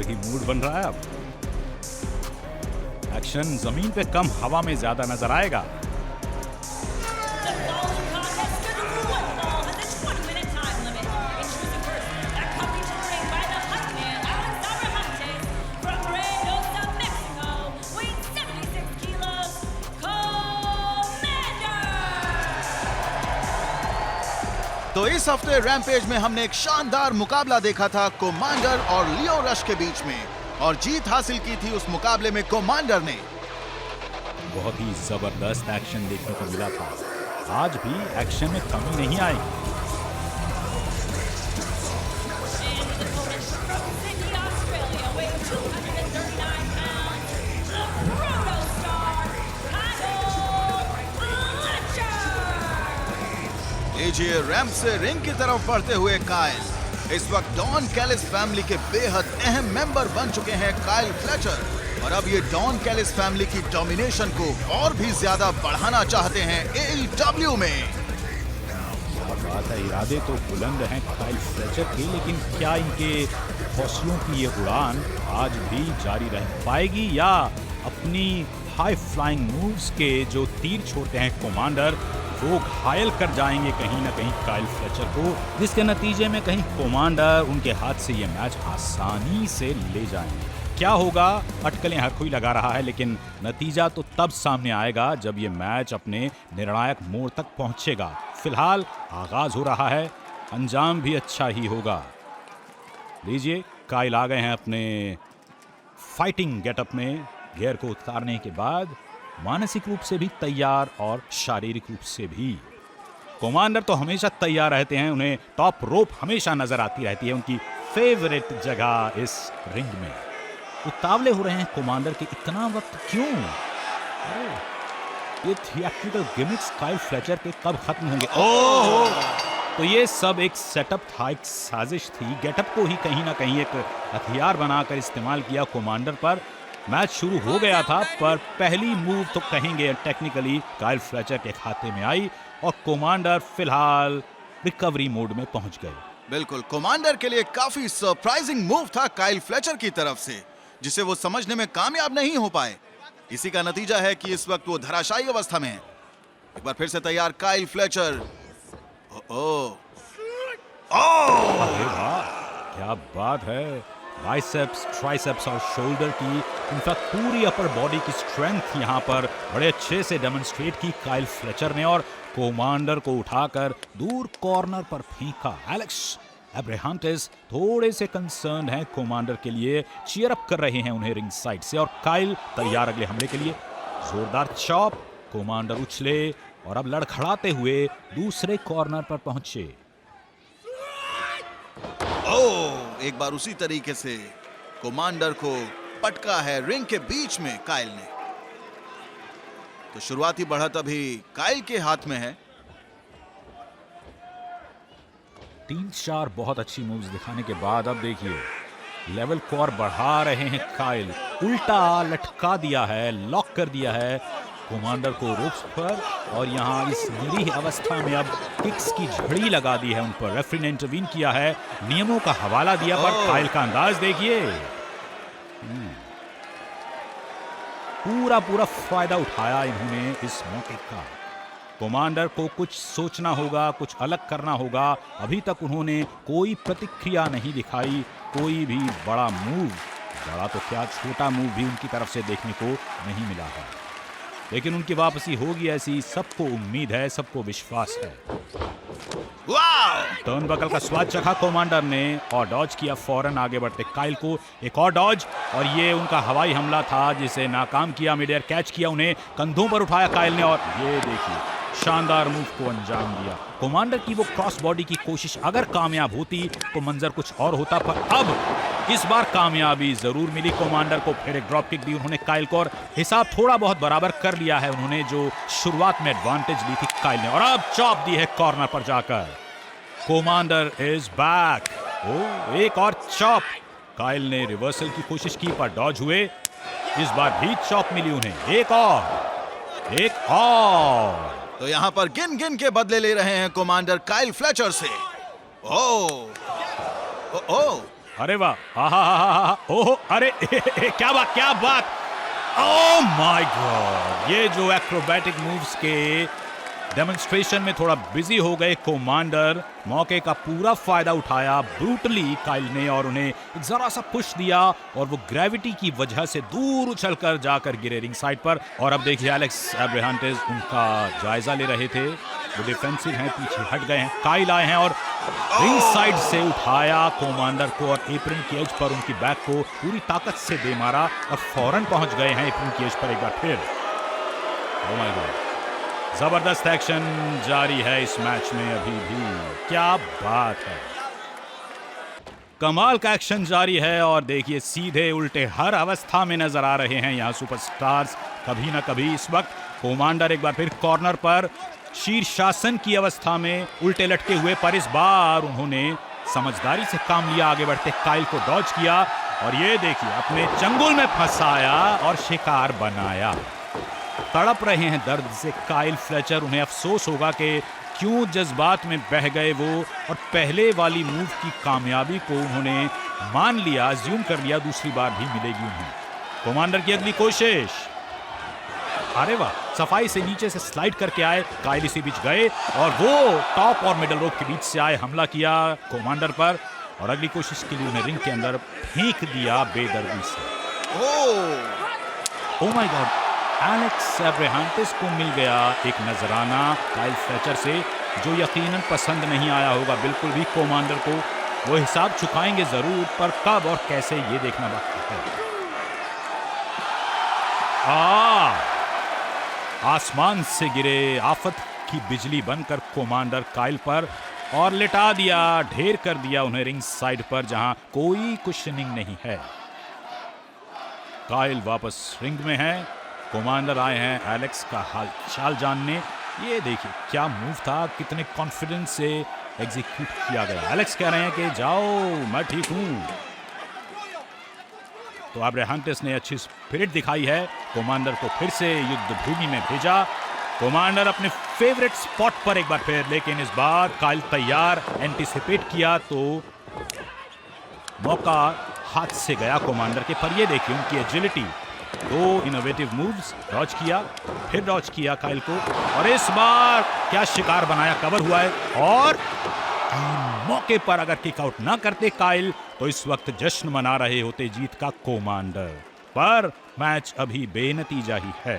अलग ही मूड बन रहा है अब। एक्शन जमीन पे कम, हवा में ज्यादा नजर आएगा। तो इस हफ्ते रैम्पेज में हमने एक शानदार मुकाबला देखा था कमांडर और लियो रश के बीच में, और जीत हासिल की थी उस मुकाबले में कमांडर ने। बहुत ही जबरदस्त एक्शन देखने को मिला था। आज भी एक्शन में कमी नहीं आएगी। लीजिए रैंप से रिंग की तरफ बढ़ते हुए काइल। इस वक्त डॉन कैलिस फैमिली के बेहद अहम मेंबर बन चुके हैं काइल फ्लेचर, और अब ये डॉन कैलिस फैमिली की डोमिनेशन को और भी ज्यादा बढ़ाना चाहते हैं AEW में। बात है, इरादे तो बुलंद हैं काइल फ्लेचर के, लेकिन क्या इनके हौसलों की ये उड़ान आज भी जारी रह पाएगी, या अपनी हाई फ्लाइंग मूव्स के जो तीर छोड़ते हैं कमांडर, वो घायल कर जाएंगे कहीं ना कहीं काइल फ्लेचर को, जिसके नतीजे में कहीं कमांडर उनके हाथ से ये मैच आसानी से ले जाएंगे। क्या होगा, अटकलें हर कोई लगा रहा है, लेकिन नतीजा तो तब सामने आएगा जब ये मैच अपने निर्णायक मोड़ तक पहुंचेगा। फिलहाल आगाज हो रहा है, अंजाम भी अच्छा ही होगा। लीजिए, काइल आ गए हैं अपने फाइटिंग गेटअप में। गियर को उतारने के बाद मानसिक रूप से भी तैयार और शारीरिक रूप से भी। कमांडर तो हमेशा तैयार रहते हैं, उन्हें टॉप रोप हमेशा नजर आती रहती है, उनकी फेवरेट जगह इस रिंग में। उतावले हो रहे हैं कमांडर के, इतना वक्त क्यों? ये थिएट्रिकल गिमिक्स काइल फ्लेचर के कब खत्म होंगे? ओह, तो ये सब एक सेटअप था, एक साजिश थी। गेटअप को ही कहीं ना कहीं एक हथियार बनाकर इस्तेमाल किया कमांडर पर। मैच शुरू हो गया था, पर पहली मूव तो कहेंगे टेक्निकली काइल फ्लेचर के खाते में आई, और कमांडर फिलहाल रिकवरी मोड में पहुंच गए। बिल्कुल, कमांडर के लिए काफी सरप्राइजिंग मूव था काइल फ्लेचर की तरफ से, जिसे वो समझने में कामयाब नहीं हो पाए। इसी का नतीजा है कि इस वक्त वो धराशायी अवस्था में है। एक बार फिर से तैयार काइल फ्लेचर। अरे वाह, क्या बात है! बाइसेप्स, ट्राइसेप्स और शोल्डर की, इनफैक्ट पूरी अपर बॉडी की स्ट्रेंथ यहाँ पर बड़े अच्छे से डेमोन्स्ट्रेट की काइल फ्लेचर ने, और कमांडर को उठाकर दूर कॉर्नर पर फेंका। एलेक्स एब्राहम थोड़े से कंसर्न हैं कमांडर के लिए, चीयर अप कर रहे हैं उन्हें रिंग साइड से, और काइल तैयार अगले हमले के लिए। जोरदार चॉप, कमांडर उछले और अब लड़खड़ाते हुए दूसरे कॉर्नर पर पहुंचे। एक बार उसी तरीके से कमांडर को पटका है रिंग के बीच में काइल ने। तो शुरुआती बढ़त अभी काइल के हाथ में है। 3-4 बहुत अच्छी मूव्स दिखाने के बाद अब देखिए लेवल को और बढ़ा रहे हैं काइल। उल्टा लटका दिया है, लॉक कर दिया है कमांडर को रोप्स पर, और यहाँ इस निरीह अवस्था में अब किक्स की झड़ी लगा दी है उन पर। रेफरी ने इंटरवीन किया है, नियमों का हवाला दिया, पर काइल का अंदाज देखिए। पूरा फायदा उठाया इन्होंने इस मौके का। कमांडर को कुछ सोचना होगा, कुछ अलग करना होगा। अभी तक उन्होंने कोई प्रतिक्रिया नहीं दिखाई, कोई भी बड़ा मूव, बड़ा तो क्या छोटा मूव भी उनकी तरफ से देखने को नहीं मिला है। लेकिन उनकी वापसी होगी ऐसी सबको उम्मीद है, सबको विश्वास है। टर्नबकल का स्वाद चखा कमांडर ने और डॉज किया फौरन आगे बढ़ते काइल को। एक और डॉज, और ये उनका हवाई हमला था जिसे नाकाम किया। मिड एयर कैच किया, उन्हें कंधों पर उठाया काइल ने, और ये देखिए शानदार मूव को अंजाम दिया। कमांडर की वो क्रॉस बॉडी की कोशिश अगर कामयाब होती तो मंजर कुछ और होता, पर अब इस बार कामयाबी जरूर मिली कमांडर को। फिर एक ड्रॉप किक दी उन्होंने काइल को, और हिसाब थोड़ा बहुत बराबर कर लिया है उन्होंने, जो शुरुआत में एडवांटेज ली थी काइल ने। और अब चॉप दी है कॉर्नर पर जाकर। Commander is back. एक और चॉप। काइल ने रिवर्सल की कोशिश की पर डॉज हुए। इस बार भी चॉप मिली उन्हें। एक और। तो यहाँ पर गिन गिन के बदले ले रहे हैं कमांडर काइल फ्लेचर से। अरे वाह, आहा, ओहो, अरे क्या बात, ओह माय गॉड। ये जो एक्रोबैटिक मूव्स के डेमोन्स्ट्रेशन में थोड़ा बिजी हो गए कोमांडर, मौके का पूरा फायदा उठाया ब्रूटली काइल ने और उन्हें एक जरा सा पुश दिया और वो ग्रेविटी की वजह से दूर उछलकर जाकर गिरे रिंग साइड पर। और अब देखिए एलेक्स एब्राहम उनका जायजा ले रहे थे, वो डिफेंसिव हैं, पीछे हट गए हैं, काइल आए हैं और रिंग साइड से उठाया कोमांडर को और एप्रन की एज पर उनकी बैक को पूरी ताकत से दे मारा और फौरन पहुंच गए हैं एप्रन की एज पर एक बार फिर। ओह माय गॉड, जबरदस्त एक्शन जारी है इस मैच में अभी भी, क्या बात है, कमाल का एक्शन जारी है। और देखिए सीधे उल्टे हर अवस्था में नजर आ रहे हैं यहाँ सुपरस्टार्स कभी ना कभी। इस वक्त कोमांडर एक बार फिर कॉर्नर पर शीर्षासन की अवस्था में उल्टे लटके हुए, पर इस बार उन्होंने समझदारी से काम लिया, आगे बढ़ते काइल को डॉज किया और ये देखिए अपने चंगुल में फंसाया और शिकार बनाया। तड़प रहे हैं दर्द से काइल फ्लेचर, उन्हें अफसोस होगा कि क्यों जज्बात में बह गए वो और पहले वाली मूव की कामयाबी को उन्होंने मान लिया, अज्यूम कर लिया दूसरी बार भी मिलेगी उन्हें। कोमांडर की अगली कोशिश, अरे वाह, सफाई से नीचे से स्लाइड करके आए काइल, इसी बीच गए और वो टॉप और मिडल रोप के बीच से आए, हमला किया कोमांडर पर और अगली कोशिश के लिए उन्हें रिंग के अंदर फेंक दिया बेदर्दी से। Oh my God, Alex Abraham को मिल गया एक नजराना काइल फ्लेचर से जो यकीनन पसंद नहीं आया होगा बिल्कुल भी कोमांडर को। वो हिसाब चुकाएंगे जरूर, पर कब और कैसे ये देखना बाकी है। आसमान से गिरे आफत की बिजली बनकर कोमांडर काइल पर और लिटा दिया, ढेर कर दिया उन्हें रिंग साइड पर जहां कोई कुशनिंग नहीं है। काइल वापस रिंग में है, कोमांडर आए हैं एलेक्स का हालचाल जानने। ये देखिए क्या मूव था, कितने कॉन्फिडेंस से एग्जीक्यूट किया गया। एलेक्स कह रहे हैं कि जाओ मैं ठीक हूं। तो अब्राहम ने अच्छी स्पिरिट दिखाई है, कोमांडर को फिर से युद्ध भूमि में भेजा। कोमांडर अपने फेवरेट स्पॉट पर एक बार फिर, लेकिन इस बार काइल तैयार, एंटिसिपेट किया तो मौका हाथ से गया कोमांडर के। पर ये देखिए उनकी एजिलिटी, दो इनोवेटिव मूव्स, डॉज किया फिर डॉज किया काइल को और इस बार क्या शिकार बनाया, कवर हुआ है और मौके पर अगर किक आउट ना करते काइल तो इस वक्त जश्न मना रहे होते जीत का कोमांडर। पर मैच अभी बेनतीजा ही है।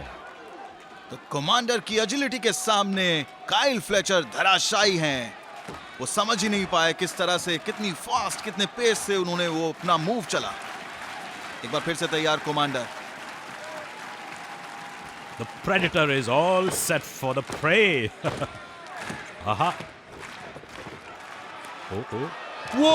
तो कमांडर की एजिलिटी के सामने काइल फ्लेचर धराशायी हैं। वो समझ ही नहीं पाए किस तरह से, कितनी फास्ट, कितने पेस से उन्होंने वो अपना मूव चला। एक बार फिर से तैयार कोमांडर। The predator is all set for the prey. आहा, वो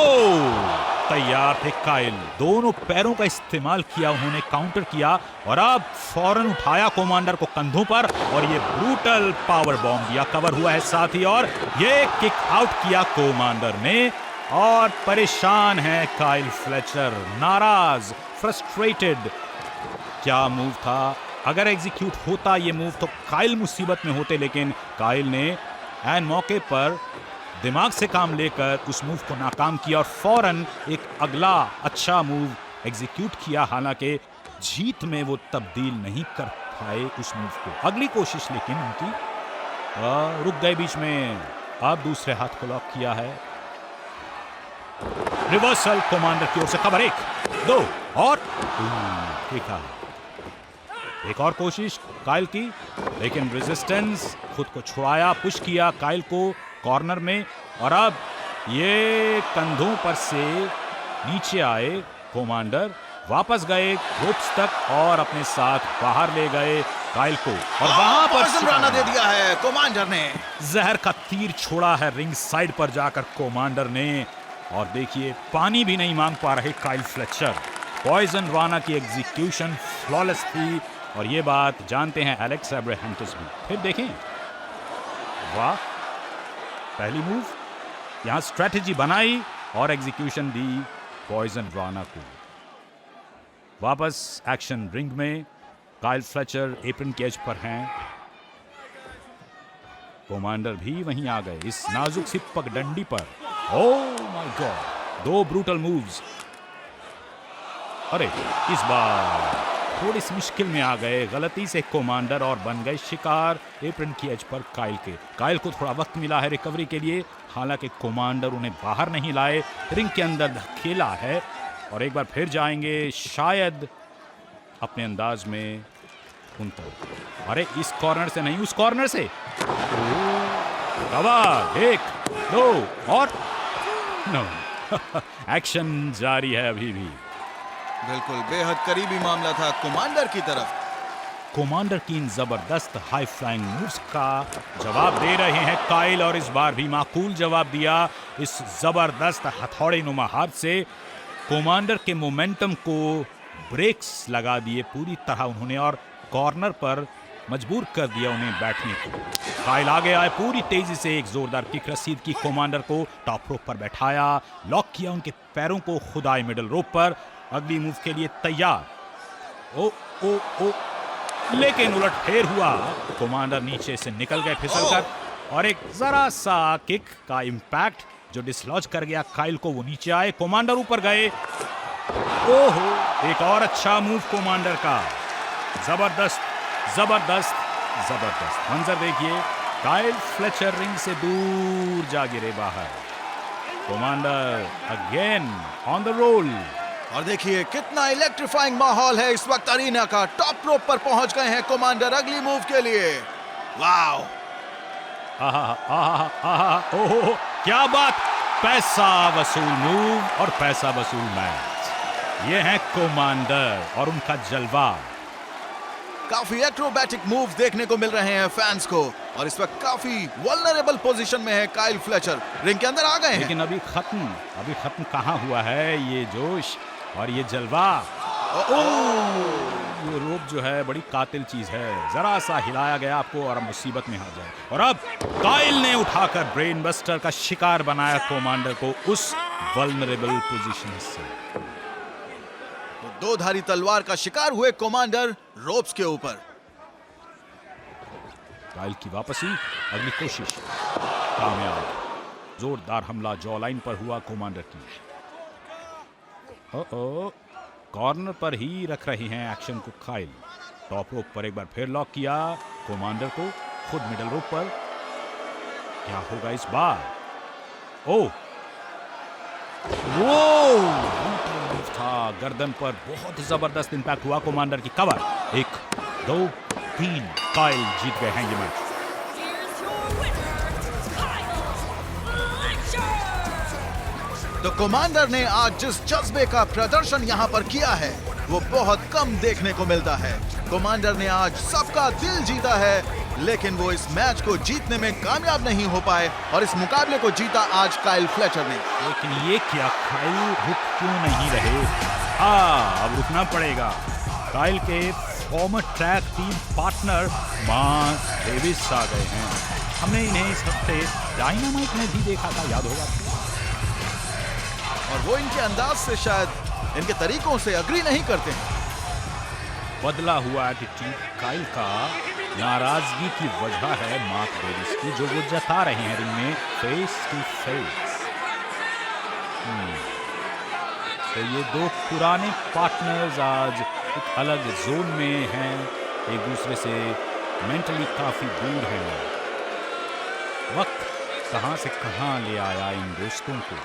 तैयार थे काइल, दोनों पैरों का इस्तेमाल किया उन्होंने, काउंटर किया और अब फौरन उठाया कोमांडर को कंधों पर और ये ब्रूटल पावर बॉम्ब दिया, कवर हुआ है साथ ही और ये किक आउट किया कोमांडर ने और परेशान है काइल फ्लेचर, नाराज, फ्रस्ट्रेटेड। क्या मूव था, अगर एग्जीक्यूट होता ये मूव तो काइल मुसीबत में होते, लेकिन काइल ने एन मौके पर दिमाग से काम लेकर उस मूव को नाकाम किया और फौरन एक अगला अच्छा मूव एग्जीक्यूट किया। हालांकि जीत में वो तब्दील नहीं कर पाए उस मूव को। अगली कोशिश लेकिन उनकी रुक गए बीच में। अब दूसरे हाथ को लॉक किया है, रिवर्सल कोमांडर की ओर से, कवर 1 2 और देखा एक और कोशिश काइल की, लेकिन रेजिस्टेंस, खुद को छुड़ाया, पुश किया काइल को कॉर्नर में और अब ये कंधों पर से नीचे आए कोमांडर, वापस गए रोप्स तक और अपने साथ बाहर ले गए काइल को और वहां पर राना दे दिया है कोमांडर ने। जहर का तीर छोड़ा है रिंग साइड पर जाकर कोमांडर ने और देखिए पानी भी नहीं मांग पा रहे काइल फ्लेचर। पॉइजन राना की एग्जीक्यूशन फ्लॉलेस थी और ये बात जानते हैं एलेक्स एब्राहम भी। फिर देखें, वाह, पहली मूव यहां स्ट्रेटेजी बनाई और एग्जीक्यूशन दी पॉइजन राना को। वापस एक्शन रिंग में, काइल फ्लेचर एप्रन के एज पर हैं, कोमांडर भी वहीं आ गए इस नाजुक सी पगडंडी पर। Oh my God, 2 brutal moves, अरे इस बार थोड़ी सी मुश्किल में आ गए गलती से कमांडर और बन गए शिकार एप्रन की एज पर काइल के। काइल को थोड़ा वक्त मिला है रिकवरी के लिए, हालांकि कमांडर उन्हें बाहर नहीं लाए, रिंग के अंदर धकेला है और एक बार फिर जाएंगे शायद अपने अंदाज में उन तक। अरे इस कॉर्नर से नहीं, उस कॉर्नर से। कवर, 1 2 और नो। एक्शन जारी है अभी भी। बिल्कुल बेहद करीबी मामला था कमांडर की तरफ। कमांडर की इन जबरदस्त हाई फ्लाइंग मूव्स का जवाब दे रहे हैं काइल, और इस बार भी माकूल जवाब दिया इस जबरदस्त हथौड़े नुमा हाथ से। कमांडर के मोमेंटम को ब्रेक्स लगा दिए पूरी तरह उन्होंने और कॉर्नर पर मजबूर कर दिया उन्हें बैठने को। काइल आगे आए, पूरी तेजी से एक जोरदार किक रसीद की, कमांडर को टॉप रोप पर बैठाया, लॉक किया उनके पैरों को खुदाई मिडल रोप पर। अगली मूव के लिए तैयार। ओ ओ ओ, लेकिन उलट फेर हुआ, कमांडर नीचे से निकल गए फिसलकर और एक जरा सा किक का इंपैक्ट जो डिसलॉज कर गया काइल को, वो नीचे आए, कमांडर ऊपर गए। ओहो, एक और अच्छा मूव कमांडर का। जबरदस्त जबरदस्त जबरदस्त मंजर देखिए, काइल फ्लेचर रिंग से दूर जा गिरे बाहर। Commander again on the roll. और देखिए कितना इलेक्ट्रीफाइंग माहौल है इस वक्त अरीना का। टॉप रोप पर पहुंच गए हैं कमांडर अगली मूव के लिए। वाओ, ओहो, क्या बात, पैसा वसूल मूव और पैसा वसूल मैच। ये है कमांडर और उनका जलवा। काफी एक्रोबैटिक मूव देखने को मिल रहे हैं फैंस को, और इस वक्त काफी वल्नरेबल पोजीशन में है काइल फ्लेचर। रिंग के अंदर आ गए हैं, लेकिन अभी खत्म कहाँ हुआ है ये जोश और ये जलवा। ये रोप जो है बड़ी कातिल चीज है, जरा सा हिलाया गया आपको और अब मुसीबत में आ जाए। और अब काइल ने उठाकर ब्रेन बस्टर का शिकार बनाया कमांडर को उस वल्नरेबल पोजीशन से। दो धारी तलवार का शिकार हुए कमांडर रोप्स के ऊपर। काइल की वापसी, अगली कोशिश कामयाब। जोरदार हमला जॉ लाइन पर हुआ कमांडर की। कॉर्नर पर ही रख रहे हैं एक्शन को काइल। टॉप रोप पर एक बार फिर लॉक किया कमांडर को, खुद मिडल रोप पर। क्या होगा इस बार? ओह, वो था गर्दन पर, बहुत जबरदस्त इंपैक्ट हुआ कमांडर की। कवर, 1 2 3, काइल जीत गए हैं ये मैच। तो कमांडर ने आज जिस जज्बे का प्रदर्शन यहाँ पर किया है वो बहुत कम देखने को मिलता है। कमांडर ने आज सबका दिल जीता है, लेकिन वो इस मैच को जीतने में कामयाब नहीं हो पाए और इस मुकाबले को जीता आज काइल फ्लेचर ने। लेकिन ये क्या, काइल रुक क्यों नहीं रहे? अब रुकना पड़ेगा। काइल के former track team partner Mark Davis आ गए हैं। हमने इन्हें इस हफ्ते डायनामाइट में भी देखा था, याद होगा। और वो इनके अंदाज से, शायद इनके तरीकों से अग्री नहीं करते हैं। बदला हुआ एटीट्यूड काइल का नाराजगी की वजह है मार्क डेविस की, जो वो जता रहे हैं रिंग में फेस टू फेस। तो ये दो पुराने पार्टनर्स आज एक अलग जोन में हैं, एक दूसरे से मेंटली काफी दूर हैं। वक्त कहां से कहां ले आया इन दोस्तों को।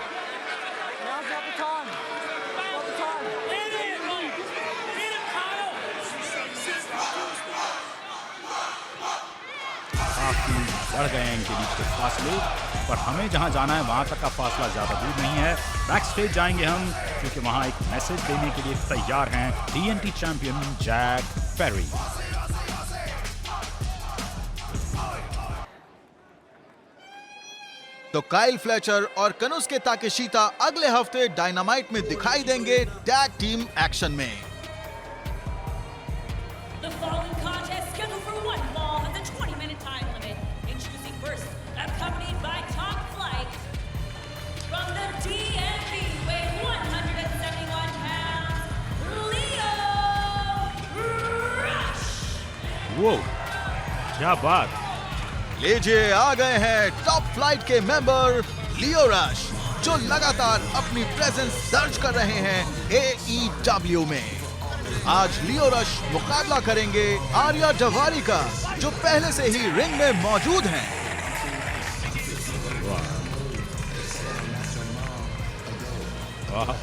बढ़ गए हैं इनके बीच के फासले, पर हमें जहां जाना है वहां तक का फासला ज्यादा दूर नहीं है। बैक स्टेज जाएंगे हम, क्योंकि वहां एक मैसेज देने के लिए तैयार हैं TNT चैंपियन जैक पेरी। तो काइल फ्लेचर और कनुस्के ताकेशीता अगले हफ्ते डायनामाइट में दिखाई देंगे टैग टीम एक्शन में। वो क्या बात, लीजिए आ गए हैं टॉप फ्लाइट के मेंबर लियो रश। जो लगातार अपनी प्रेजेंस दर्ज कर रहे हैं AEW में। आज लियो रश मुकाबला करेंगे आर्या डवारी का, जो पहले से ही रिंग में मौजूद हैं। वाह,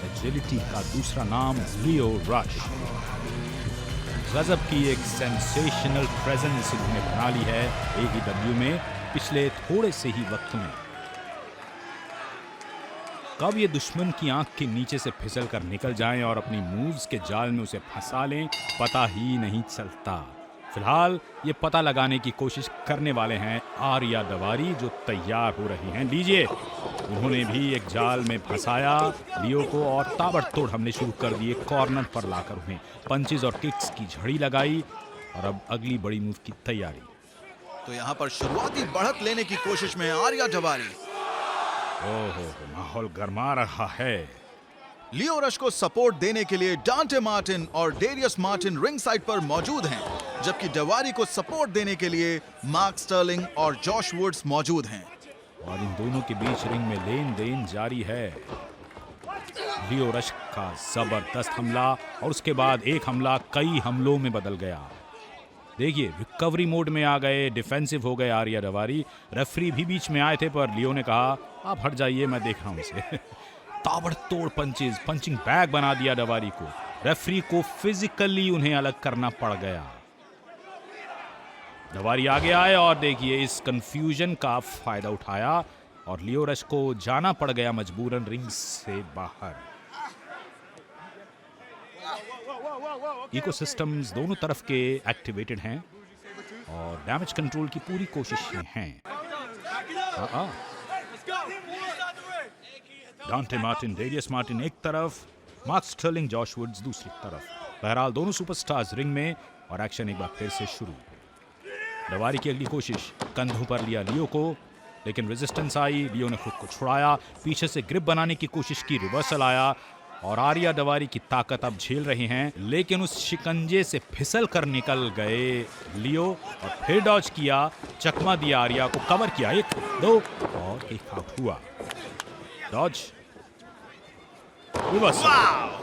एजिलिटी का दूसरा नाम लियो रश। गजब की एक सेंसेशनल प्रेजेंस इन्होंने बना ली है AEW में पिछले थोड़े से ही वक्त में। कब ये दुश्मन की आंख के नीचे से फिसल कर निकल जाएं और अपनी मूव्स के जाल में उसे फंसा लें, पता ही नहीं चलता। फिलहाल ये पता लगाने की कोशिश करने वाले हैं आर्या दवारी, जो तैयार हो रही हैं। लीजिए, उन्होंने भी एक जाल में फंसाया लियो को और ताबड़तोड़ हमले शुरू कर दिए कॉर्नर पर लाकर उन्हें पंचेज और किक्स की झड़ी लगाई और अब अगली बड़ी मूव की तैयारी। तो यहाँ पर शुरुआती बढ़त लेने की कोशिश में आर्या डवारी। ओहो, माहौल गर्मा रहा है। लियो रश को सपोर्ट देने के लिए डांटे मार्टिन और डेरियस मार्टिन रिंग साइड पर मौजूद हैं, जबकि डवारी को सपोर्ट देने के लिए मार्क स्टर्लिंग और जॉश वुड्स मौजूद हैं। और इन दोनों के बीच रिंग में लेन देन जारी है। लियो रश का जबरदस्त हमला और उसके बाद एक हमला कई हमलों में बदल गया। देखिए, रिकवरी मोड में आ गए, डिफेंसिव हो गए आर्या डवारी। रेफरी भी बीच में आए थे, पर लियो ने कहा आप हट जाइए, मैं देख रहा हूं इसे। ताबड़तोड़ पंचेज, पंचिंग बैग बना दिया डवारी को। रेफरी को फिजिकली उन्हें अलग करना पड़ गया। डवारी आगे आए और देखिए इस कंफ्यूजन का फायदा उठाया और लियो रश को जाना पड़ गया मजबूरन रिंग से बाहर। इकोसिस्टम्स दोनों तरफ के एक्टिवेटेड हैं और डैमेज कंट्रोल की पूरी कोशिश में हैं। डांटे मार्टिन, डेरियस मार्टिन एक तरफ, मार्क स्टर्लिंग, जॉश वुड्स दूसरी तरफ। बहरहाल दोनों सुपरस्टार्स रिंग में और एक्शन एक बार फिर से शुरू। डवारी की अगली कोशिश, कंधों पर लिया लियो को, लेकिन रेजिस्टेंस आई। लियो ने खुद को छुड़ाया, पीछे से ग्रिप बनाने की कोशिश की, रिवर्सल आया और आर्या डवारी की ताकत अब झेल रहे हैं, लेकिन उस शिकंजे से फिसल कर निकल गए लियो और फिर डॉज किया, चकमा दिया आर्या को, कवर किया, 1 2 और एक आउट हुआ। डॉज, रिवर्सल,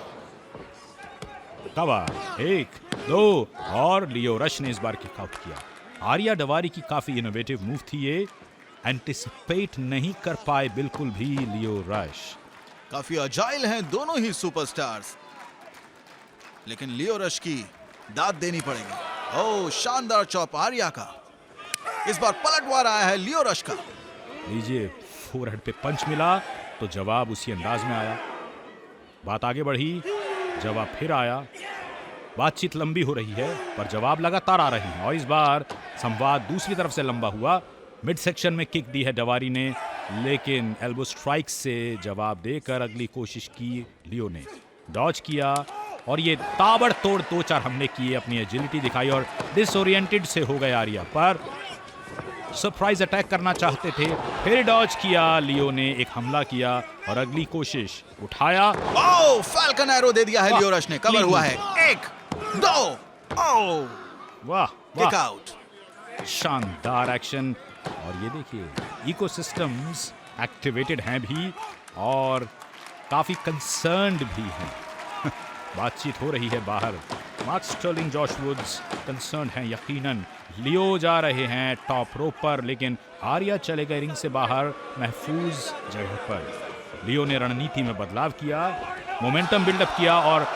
कवर, 1 2 और लियो रश ने इस बार किक आउट किया। आर्या डवारी की काफी इनोवेटिव मूव थी ये, एंटिसिपेट नहीं कर पाए बिल्कुल भी लियो रश। काफी अजाइल हैं दोनों ही सुपरस्टार्स, लेकिन लियो रश की दाद देनी पड़ेगी। ओह, शानदार चॉप आर्या का। इस बार पलटवार आया है लियो रश का। लीजिए, फोरहेड पे पंच मिला तो जवाब उसी अंदाज में आया। बात आगे बढ़ी, जवाब फिर आया। बातचीत लंबी हो रही है पर जवाब लगातार आ रहे हैं और इस बार संवाद दूसरी तरफ से लंबा हुआ। मिड सेक्शन में किक दी है डवारी ने, लेकिन एल्बो स्ट्राइक से जवाब देकर अगली कोशिश की लियो ने। डॉज किया और ये ताबड़तोड़ 2-4 हमले किए, अपनी एजिलिटी दिखाई और डिसओरिएंटेड से हो गए आर्या, पर सरप्राइज अटैक करना चाहते थे। फिर डॉज किया लियो ने, एक हमला किया और अगली कोशिश उठाया। ओह, फाल्कन एरो दे दिया है लियो रश ने, कवर हुआ है, 1 2 ओह, वाह किक वाह, आउट। शानदार एक्शन। और ये देखिए, इकोसिस्टम्स एक्टिवेटेड हैं भी और काफी कंसर्न्ड भी हैं। बातचीत हो रही है बाहर। Mark Sterling, Josh Woods concerned हैं यकीनन। लियो जा रहे हैं टॉप रोप पर, लेकिन आर्या चले गए रिंग से बाहर महफूज जगह पर। लियो ने रणनीति में बदलाव किया, मोमेंटम बिल्डअप किया और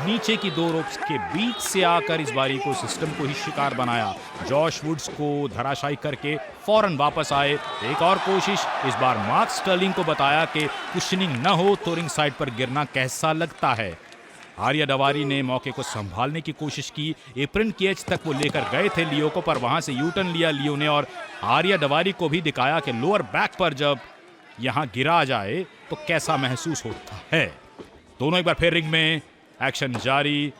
नीचे की 2 रोप्स के बीच से आकर इस बारी को सिस्टम को ही शिकार बनाया। जॉश वुड्स को धराशायी करके फौरन वापस आए। एक और कोशिश, इस बार मार्क स्टर्लिंग को बताया कि कुशनिंग न हो तो रिंग साइड पर गिरना कैसा लगता है। आर्या डवारी ने मौके को संभालने की कोशिश की, एप्रन की एज तक वो लेकर गए थे लियो को, पर वहां से यूटर्न लिया लियो ने और आर्या डवारी को भी दिखाया कि लोअर बैक पर जब यहां गिरा जाए तो कैसा महसूस होता है। दोनों एक बार फिर रिंग में, एक्शन जारी।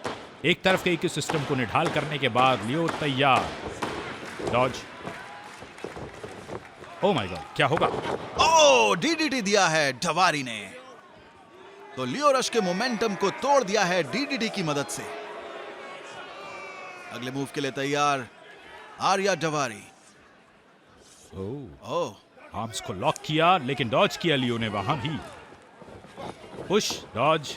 एक तरफ के इकोसिस्टम को निढाल करने के बाद लियो तैयार। डॉज, ओह माय गॉड, क्या होगा? ओह, डीडीटी दिया है डवारी ने, तो लियो रश के मोमेंटम को तोड़ दिया है डीडीटी की मदद से। अगले मूव के लिए तैयार आर्या डवारी। ओह, आर्म्स को लॉक किया लेकिन डॉज किया लियो ने वहां भी। पुश, डॉज,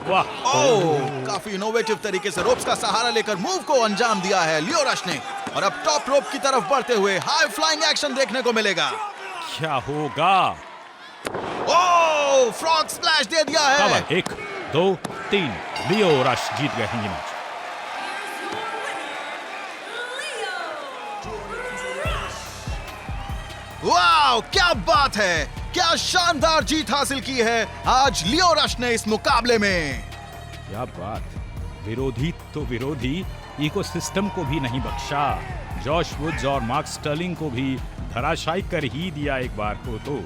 वाह। ओह, काफी इनोवेटिव तरीके से रोप्स का सहारा लेकर मूव को अंजाम दिया है लियो रश ने। और अब टॉप रोप की तरफ बढ़ते हुए हाई फ्लाइंग एक्शन देखने को मिलेगा। क्या होगा? ओह, फ्रॉग स्प्लैश दे दिया है। 1, 2, 3, लियो रश जीत गए हैं ये मैच। वाह, क्या बात है, क्या शानदार जीत हासिल की है आज लियो रश ने इस मुकाबले में। क्या बात, विरोधी तो विरोधी, इकोसिस्टम को भी नहीं बख्शा। जॉश वुड्स और मार्क स्टर्लिंग को भी धराशायी कर ही दिया एक बार को तो।